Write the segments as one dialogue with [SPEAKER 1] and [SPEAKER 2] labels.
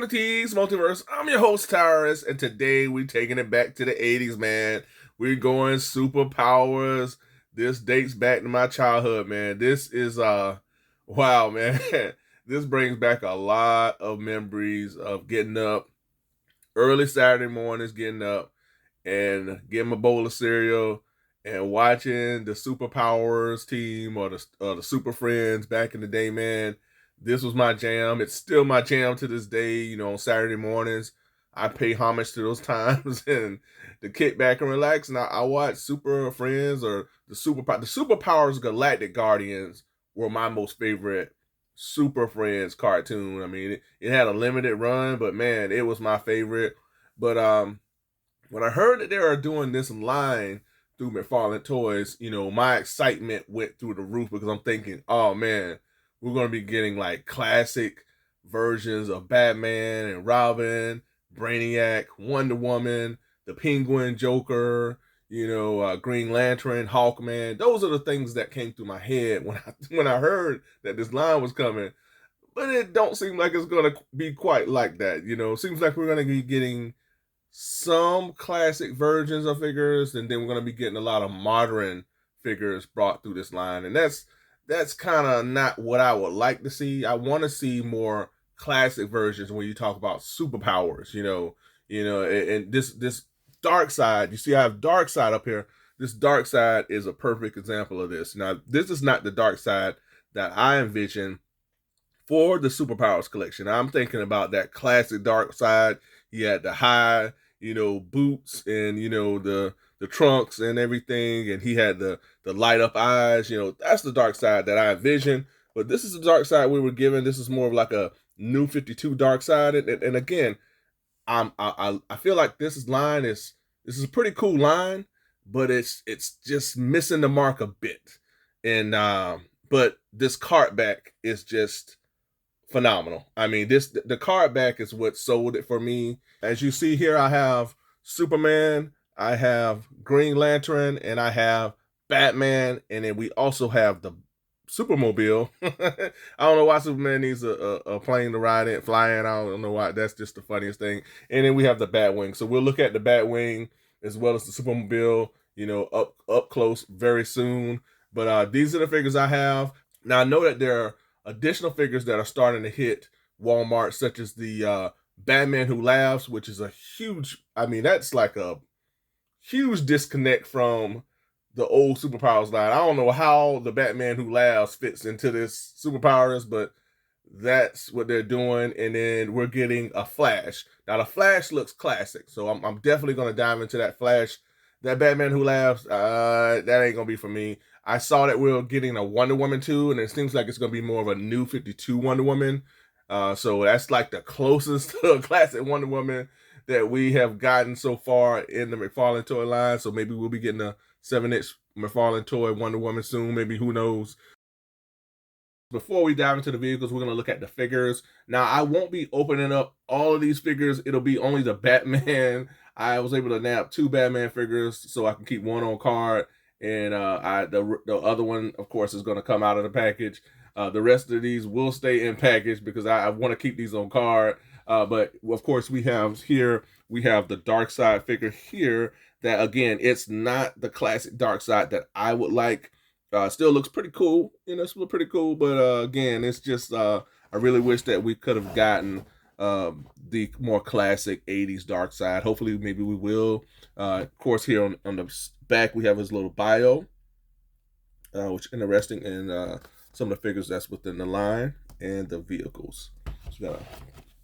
[SPEAKER 1] Welcome to T's Multiverse. I'm your host, Tyrus, and today we're taking it back to the 80s, man. We're going superpowers. This dates back to my childhood, man. This is, wow, man. This brings back a lot of memories of getting up early Saturday mornings, getting up and getting a bowl of cereal and watching the Superpowers team or the Super Friends back in the day, man. This was my jam. It's still my jam to this day. On Saturday mornings, I pay homage to those times and to kick back and relax. And I watch Super Friends or the Superpowers Galactic Guardians were my most favorite Super Friends cartoon. I mean, it had a limited run, but man, it was my favorite. But when I heard that they were doing this line through McFarlaneToys, my excitement went through the roof because I'm thinking, oh man, we're going to be getting like classic versions of Batman and Robin, Brainiac, Wonder Woman, the Penguin, Joker, Green Lantern, Hawkman. Those are the things that came through my head when I heard that this line was coming. But it don't seem like it's going to be quite like that. Seems like we're going to be getting some classic versions of figures, and then we're going to be getting a lot of modern figures brought through this line. And that's kind of not what I would like to see. I want to see more classic versions when you talk about superpowers, and this dark side, you see I have dark side up here. This dark side is a perfect example of this. Now, this is not the dark side that I envision for the Superpowers collection. I'm thinking about that classic dark side. He had the high, boots and, the trunks and everything. And he had the light up eyes. That's the dark side that I envision. But this is the dark side we were given. This is more of like a new 52 dark side. And again, I feel like this is a pretty cool line, but it's just missing the mark a bit. And but this cart back is just phenomenal. I mean, the card back is what sold it for me. As you see here, I have Superman, I have Green Lantern, and I have Batman, and then we also have the Supermobile. I don't know why Superman needs a plane to ride in, fly in. I don't know why. That's just the funniest thing. And then we have the Batwing. So we'll look at the Batwing as well as the Supermobile, up close very soon. But these are the figures I have. Now I know that there are additional figures that are starting to hit Walmart, such as the Batman Who Laughs, which is that's like a huge disconnect from the old Superpowers line. I don't know how the Batman Who Laughs fits into this Superpowers, but that's what they're doing. And then we're getting a Flash. Now the Flash looks classic, so I'm definitely going to dive into that Flash. That Batman Who Laughs, that ain't going to be for me. I saw that we were getting a Wonder Woman too, and it seems like it's going to be more of a new 52 Wonder Woman. So that's like the closest to a classic Wonder Woman that we have gotten so far in the McFarlane toy line. So maybe we'll be getting a 7-inch McFarlane toy Wonder Woman soon. Maybe, who knows? Before we dive into the vehicles, we're going to look at the figures. Now, I won't be opening up all of these figures. It'll be only the Batman. I was able to nab 2 Batman figures so I can keep one on card. And the other one, of course, is going to come out of the package. The rest of these will stay in package because I want to keep these on card. But of course, we have the dark side figure here that, again, it's not the classic dark side that I would like. Still looks pretty cool. It's still pretty cool. But again, it's just I really wish that we could have gotten the more classic 80s dark side. Hopefully, maybe we will. Of course, here on the back, we have his little bio, which is interesting, and some of the figures that's within the line and the vehicles. So we got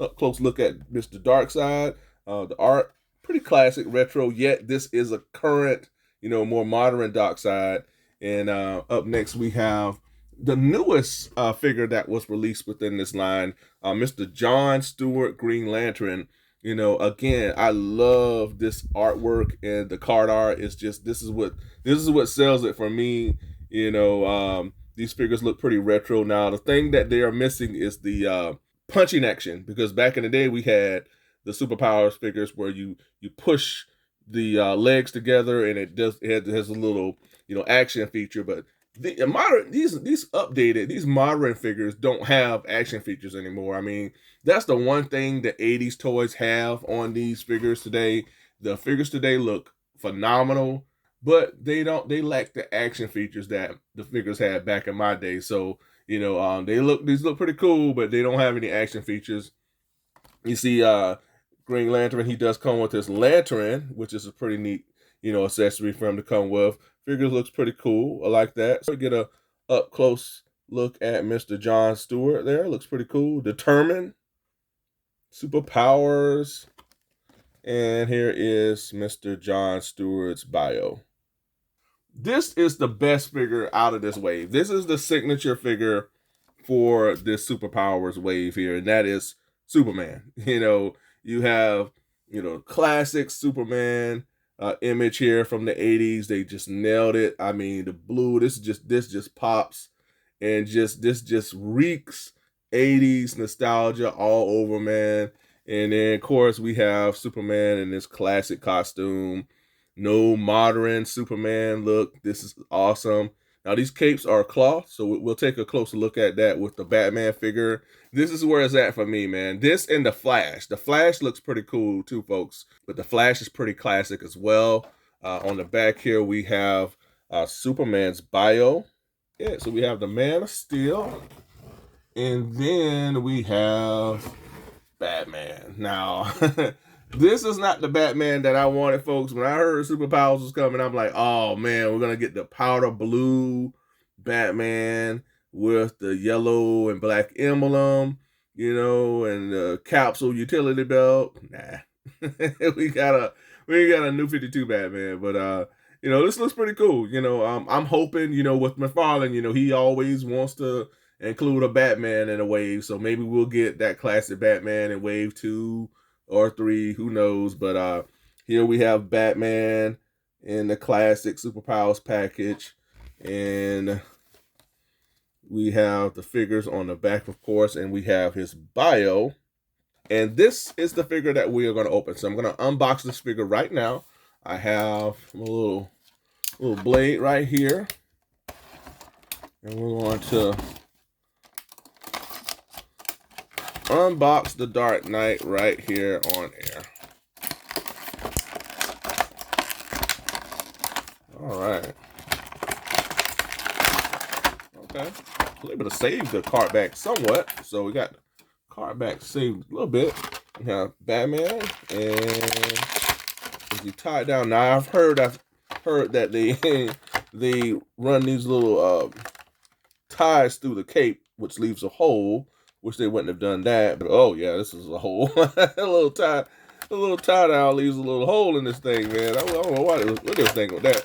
[SPEAKER 1] a up close look at Mr. Darkseid. The art, pretty classic, retro, yet this is a current, more modern Darkseid. And up next, we have the newest figure that was released within this line, Mr. John Stewart Green Lantern. Again, I love this artwork, and the card art is just this is what sells it for me. These figures look pretty retro. Now, the thing that they are missing is the punching action, because back in the day we had the Superpowers figures where you push the legs together and it has a little action feature, but the modern these modern figures don't have action features anymore. I mean, that's the one thing the 80s toys have on these figures today. The figures today look phenomenal, but they lack the action features that the figures had back in my day. So, these look pretty cool, but they don't have any action features. You see, Green Lantern, he does come with his lantern, which is a pretty neat, accessory for him to come with. Figures looks pretty cool. I like that. So we get a up close look at Mr. John Stewart there. Looks pretty cool. Determined, superpowers, and here is Mr. John Stewart's bio. This is the best figure out of this wave. This is the signature figure for this superpowers wave here, and that is Superman. You have, classic Superman image here from the 80s. They just nailed it. I mean, the blue, this just pops, and this just reeks 80s nostalgia all over, man. And then of course we have Superman in this classic costume. No modern Superman look. This is awesome. Now these capes are cloth, so we'll take a closer look at that with the Batman figure. This is where it's at for me, man. This and the Flash. The Flash looks pretty cool too, folks. But the Flash is pretty classic as well. On the back here, we have Superman's bio. Yeah, so we have the Man of Steel. And then we have Batman. Now, this is not the Batman that I wanted, folks. When I heard Superpowers was coming, I'm like, oh man, we're gonna get the powder blue Batman with the yellow and black emblem, and the capsule utility belt. Nah, we got a new 52 Batman, but this looks pretty cool. I'm hoping, with McFarlane, he always wants to include a Batman in a wave, so maybe we'll get that classic Batman in wave 2 or 3, who knows. But here we have Batman in the classic superpowers package, and we have the figures on the back, of course, and we have his bio. And this is the figure that we are going to open. So I'm going to unbox this figure right now. I have a little blade right here, and we're going to unbox the Dark Knight right here on air. All right. Okay. I was able to save the card back somewhat. So we got the card back saved a little bit. We have Batman, and if you tie it down, now I've heard that they run these little ties through the cape, which leaves a hole. Wish they wouldn't have done that, but oh yeah, this is a hole. a little tie down leaves a little hole in this thing, man. I don't know why. Look at this thing with that.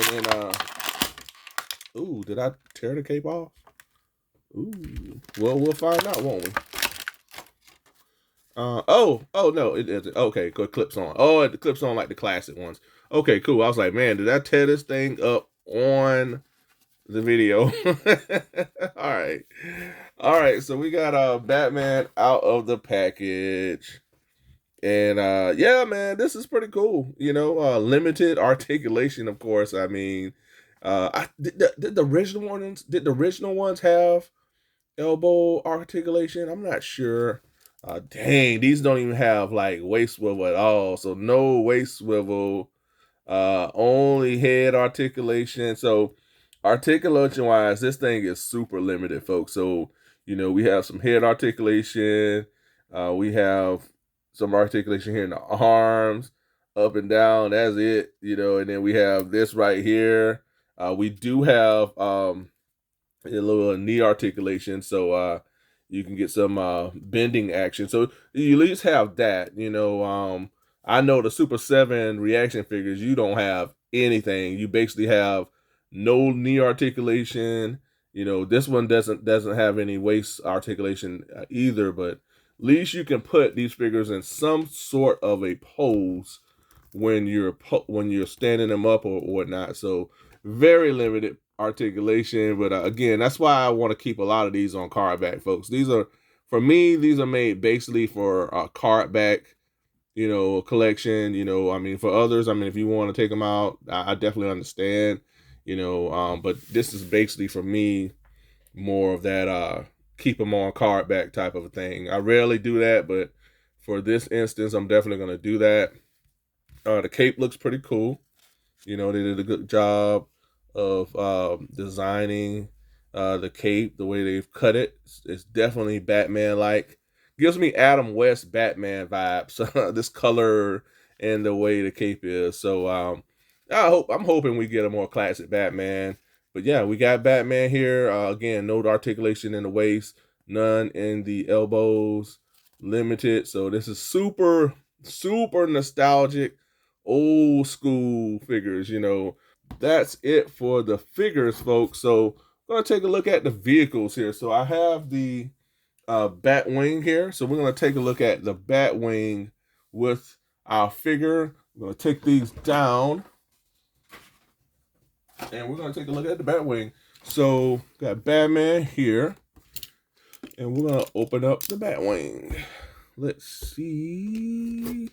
[SPEAKER 1] And then, ooh, did I tear the cape off? Ooh, well, we'll find out, won't we? Oh no, it isn't. Okay, it clips on. Oh, it clips on like the classic ones. Okay, cool. I was like, man, did I tear this thing up on the video? All right, so we got Batman out of the package. And yeah, man, this is pretty cool. Limited articulation, of course. I mean, did the original ones have elbow articulation? I'm not sure. Dang, these don't even have like waist swivel at all. So no waist swivel, only head articulation. So articulation wise, this thing is super limited, folks. So, we have some head articulation. We have some articulation here in the arms, up and down. That's it, and then we have this right here. We do have a little knee articulation. So, you can get some bending action. So you at least have that. I know the Super 7 reaction figures, you don't have anything. You basically have no knee articulation. This one doesn't have any waist articulation either, but at least you can put these figures in some sort of a pose when you're standing them up or whatnot. So very limited articulation, but again, that's why I want to keep a lot of these on card back, folks. These are made basically for a card back, collection. I mean, for others, I mean, if you want to take them out, I definitely understand. But this is basically for me more of that keep them on card back type of a thing. I rarely do that, but for this instance, I'm definitely going to do that. The cape looks pretty cool. They did a good job of designing the cape, the way they've cut it. It's definitely Batman-like. Gives me Adam West Batman vibes. This color and the way the cape is. So I'm hoping we get a more classic Batman. But yeah, we got Batman here. Again, no articulation in the waist, none in the elbows, limited. So this is super, super nostalgic, old school figures. That's it for the figures, folks. So I'm gonna take a look at the vehicles here. So I have the Batwing here. So we're gonna take a look at the Batwing with our figure. We're gonna take these down, and we're gonna take a look at the Batwing. So got Batman here, and we're gonna open up the Batwing. Let's see.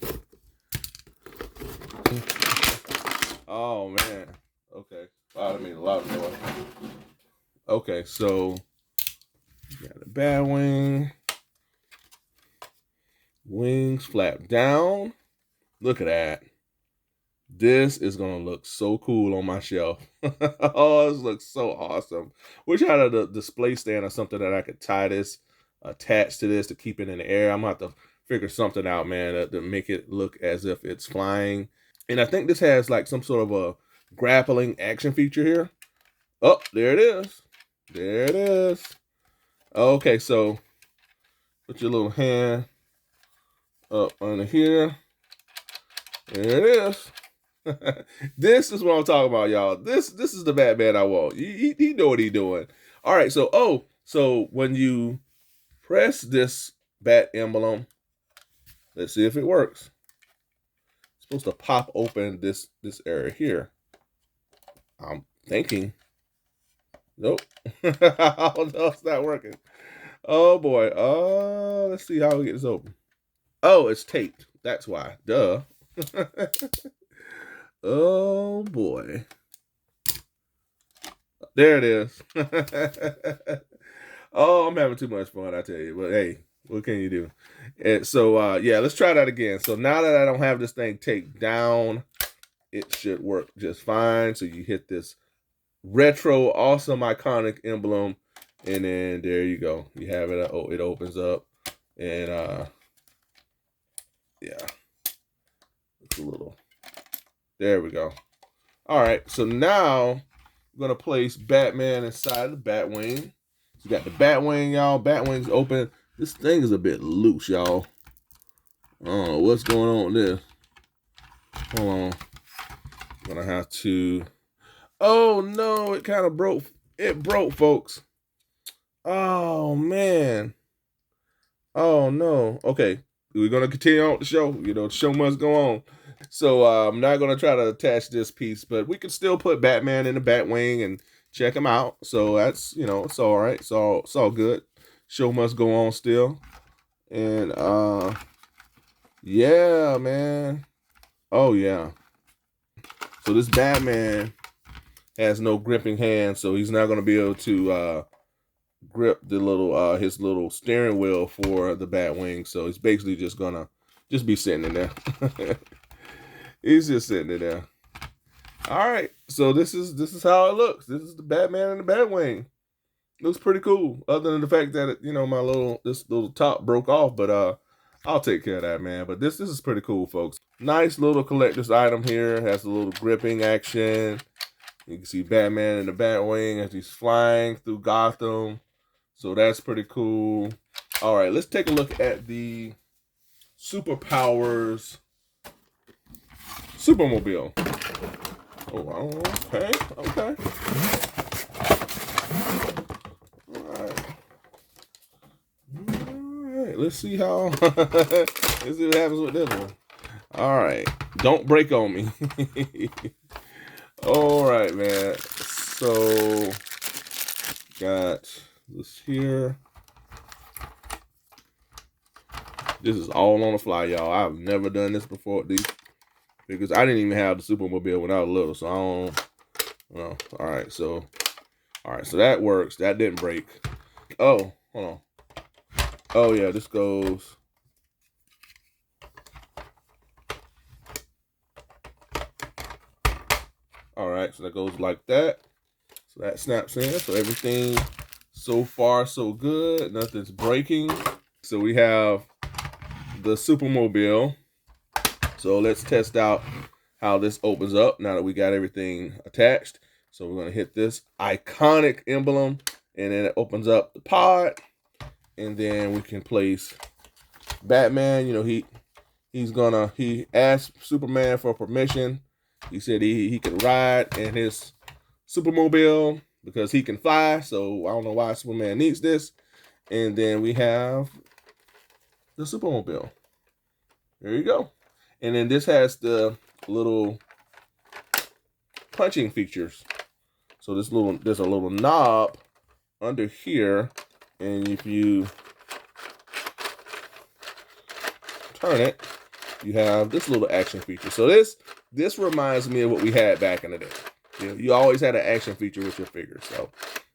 [SPEAKER 1] Oh man. Okay. Wow, I made a lot of noise. Okay, so got the Batwing. Wings flap down. Look at that. This is gonna look so cool on my shelf. Oh, this looks so awesome. Wish I had a display stand or something that I could tie this, attach to this to keep it in the air. I'm gonna have to figure something out, man, to make it look as if it's flying. And I think this has like some sort of a grappling action feature here. Oh, there it is. There it is. Okay, so put your little hand up under here. There it is. This is what I'm talking about, y'all. This is the Batman I want. He know what he's doing. All right, so when you press this bat emblem, let's see if it works. It's supposed to pop open this area here. I'm thinking. Nope. Oh no, it's not working. Oh boy. Let's see how we get this open. Oh, it's taped. That's why. Duh. Oh boy. There it is. Oh, I'm having too much fun, I tell you. But hey, what can you do? And so yeah, let's try that again. So now that I don't have this thing taped down, it should work just fine. So you hit this retro, awesome, iconic emblem, and then there you go. You have it. Oh, it opens up, and yeah, it's a little. There we go. All right, so now I'm gonna place Batman inside the Batwing. So you got the Batwing, y'all. Batwing's open. This thing is a bit loose, y'all. I don't know what's going on with this. Hold on. I'm gonna have to. Oh no, it kind of broke. It broke, folks. Oh man. Oh no. Okay, we're gonna continue on with the show. The show must go on. So I'm not gonna try to attach this piece, but we can still put Batman in the Batwing and check him out. So that's it's all right. It's all good. Show must go on still. And yeah, man. Oh yeah. So this Batman has no gripping hand, so he's not gonna be able to grip the little his little steering wheel for the Batwing. So he's basically just gonna be sitting in there. He's just sitting in there. All right, so this is how it looks. This is the Batman and the Batwing. Looks pretty cool. Other than the fact that this little top broke off, but I'll take care of that, man. But this is pretty cool, folks. Nice little collector's item here. Has a little gripping action. You can see Batman and the Batwing as he's flying through Gotham. So that's pretty cool. All right, let's take a look at the Superpowers Supermobile. Oh, okay. All right. Let's see how. Let's see what happens with this one. All right. Don't break on me. All right, man. So got this here. This is all on the fly, y'all. I've never done this before. Because I didn't even have the Supermobile when I was little, so Well, all right, so that works. That didn't break. Oh, hold on. Oh yeah, this goes. All right, so that goes like that. So that snaps in. So everything so far so good. Nothing's breaking. So we have the Supermobile. So let's test out how this opens up now that we got everything attached. So we're going to hit this iconic emblem, and then it opens up the pod, and then we can place Batman. You know, he asked Superman for permission. He said he could ride in his Supermobile because he can fly. So I don't know why Superman needs this. And then we have the Supermobile. There you go. And then this has the little punching features. So there's a little knob under here, and if you turn it, you have this little action feature. So this reminds me of what we had back in the day. You know, you always had an action feature with your figures. So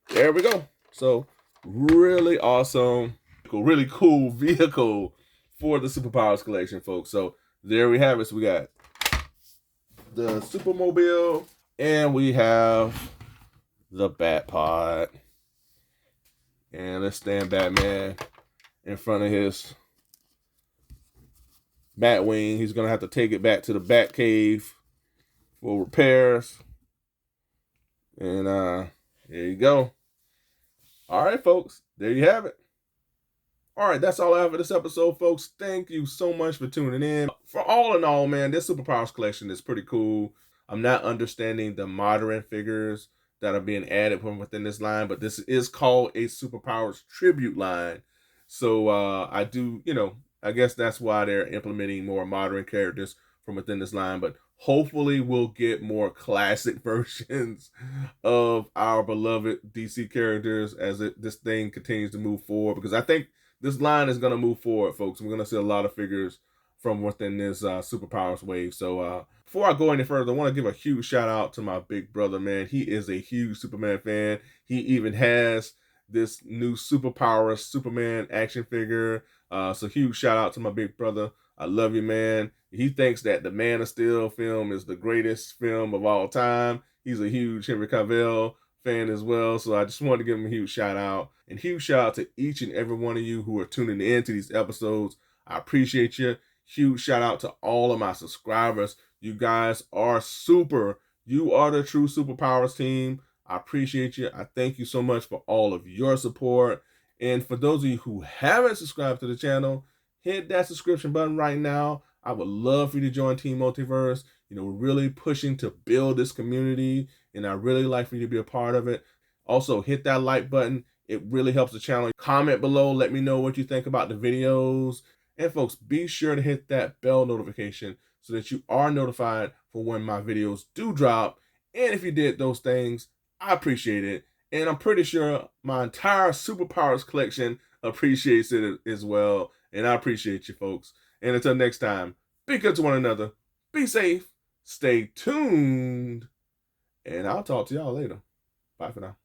[SPEAKER 1] there we go. So really awesome, really cool vehicle for the Superpowers collection, folks. So there we have it. So we got the Supermobile, and we have the Bat Pod. And let's stand Batman in front of his Batwing. He's going to have to take it back to the Bat Cave for repairs. And there you go. All right, folks. There you have it. All right, that's all I have for this episode, folks. Thank you so much for tuning in. For all in all, man, this Superpowers collection is pretty cool. I'm not understanding the modern figures that are being added from within this line, but this is called a Superpowers tribute line. So I do, you know, I guess that's why they're implementing more modern characters from within this line, but hopefully we'll get more classic versions of our beloved DC characters as this thing continues to move forward, because I think this line is going to move forward, folks. We're going to see a lot of figures from within this Superpowers wave. So before I go any further, I want to give a huge shout out to my big brother, man. He is a huge Superman fan. He even has this new Superpowers Superman action figure. So huge shout out to my big brother. I love you, man. He thinks that the Man of Steel film is the greatest film of all time. He's a huge Henry Cavill fan as well. So I just wanted to give him a huge shout out. And huge shout out to each and every one of you who are tuning in to these episodes. I appreciate you. Huge shout out to all of my subscribers. You guys are super. You are the true Superpowers team. I appreciate you. I thank you so much for all of your support. And for those of you who haven't subscribed to the channel, hit that subscription button right now. I would love for you to join Team Multiverse. You know, we're really pushing to build this community, and I really like for you to be a part of it. Also, hit that like button. It really helps the channel. Comment below. Let me know what you think about the videos. And folks, be sure to hit that bell notification so that you are notified for when my videos do drop. And if you did those things, I appreciate it. And I'm pretty sure my entire Superpowers collection appreciates it as well. And I appreciate you, folks. And until next time, be good to one another. Be safe. Stay tuned. And I'll talk to y'all later. Bye for now.